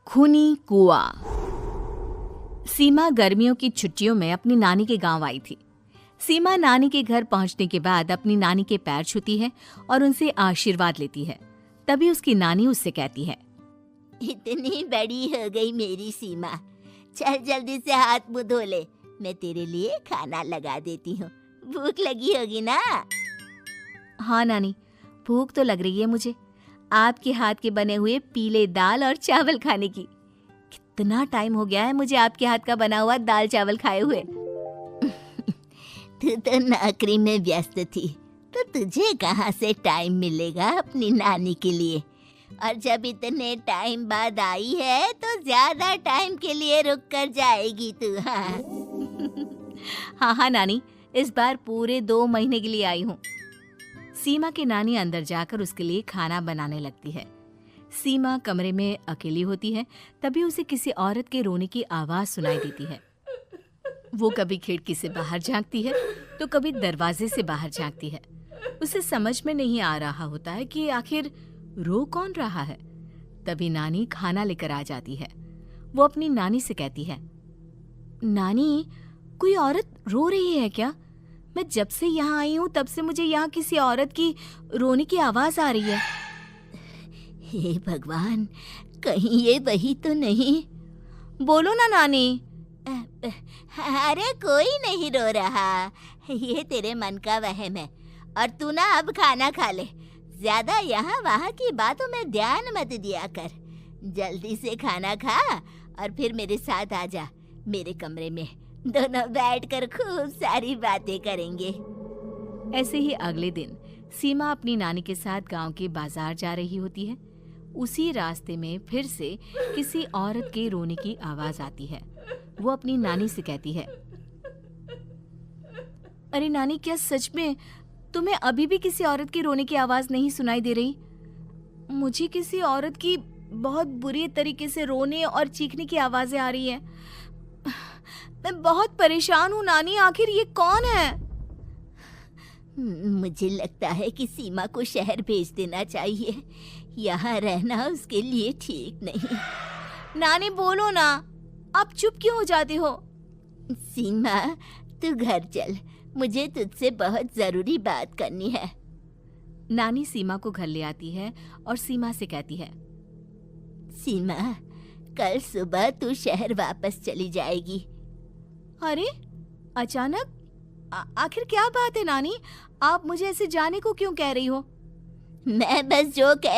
खूनी कुआं। सीमा गर्मियों की छुट्टियों में अपनी नानी के गांव आई थी। सीमा नानी के घर पहुंचने के बाद अपनी नानी के पैर छूती है और उनसे आशीर्वाद लेती है। तभी उसकी नानी उससे कहती है, इतनी बड़ी हो गई मेरी सीमा, चल जल्दी से हाथ मुंह धो ले, मैं तेरे लिए खाना लगा देती हूँ। भूख लगी होगी ना? हाँ नानी, भूख तो लग रही है मुझे, आपके हाथ के बने हुए पीले दाल और चावल खाने की। कितना टाइम हो गया है मुझे आपके हाथ का बना हुआ दाल चावल खाए हुए। तू तो नौकरी में व्यस्त थी, तो तुझे कहाँ से टाइम मिलेगा अपनी नानी के लिए? और जब इतने टाइम बाद आई है तो ज्यादा टाइम के लिए रुक कर जाएगी तू। हाँ नानी, इस बार पूरे 2 महीने के लिए आई हूँ। सीमा की नानी अंदर जाकर उसके लिए खाना बनाने लगती है। सीमा कमरे में अकेली होती है, तभी उसे किसी औरत के रोने की आवाज सुनाई देती है। वो कभी खिड़की से बाहर झांकती है तो कभी दरवाजे से बाहर झांकती है। उसे समझ में नहीं आ रहा होता है कि आखिर रो कौन रहा है। तभी नानी खाना लेकर आ जाती है। वो अपनी नानी से कहती है, नानी, कोई औरत रो रही है क्या? मैं जब से यहाँ आई हूँ तब से मुझे यहाँ किसी औरत की रोने की आवाज आ रही है। हे भगवान, कहीं ये वही तो नहीं? बोलो ना नानी। अरे कोई नहीं रो रहा, ये तेरे मन का वहम है। और तू ना अब खाना खा ले, ज्यादा यहाँ वहाँ की बातों में ध्यान मत दिया कर। जल्दी से खाना खा और फिर मेरे साथ आ जा मेरे कमरे में, दोनों बैठकर खूब सारी बातें करेंगे। ऐसे ही अगले दिन सीमा अपनी नानी के साथ गांव के बाजार जा रही होती है। उसी रास्ते में फिर से किसी औरत के रोने की आवाज आती है। वो अपनी नानी से कहती है, अरे नानी, क्या सच में तुम्हें अभी भी किसी औरत की रोने की आवाज नहीं सुनाई दे रही? मुझे किसी औरत की बहुत बुरी तरीके से रोने और चीखने की आवाजें आ रही हैं। मैं बहुत परेशान हूँ नानी, आखिर ये कौन है? मुझे लगता है कि सीमा को शहर भेज देना चाहिए, यहाँ रहना उसके लिए ठीक नहीं। नानी बोलो ना, आप चुप क्यों हो जाते हो? सीमा, तू घर चल, मुझे तुझसे बहुत जरूरी बात करनी है। नानी सीमा को घर ले आती है और सीमा से कहती है, सीमा, कल सुबह तू शहर वापस चली जाएगी। अरे अचानक? आखिर क्या बात है नानी? आप मुझे ऐसे जाने को क्यों कह रही हो? मैं बस जो कह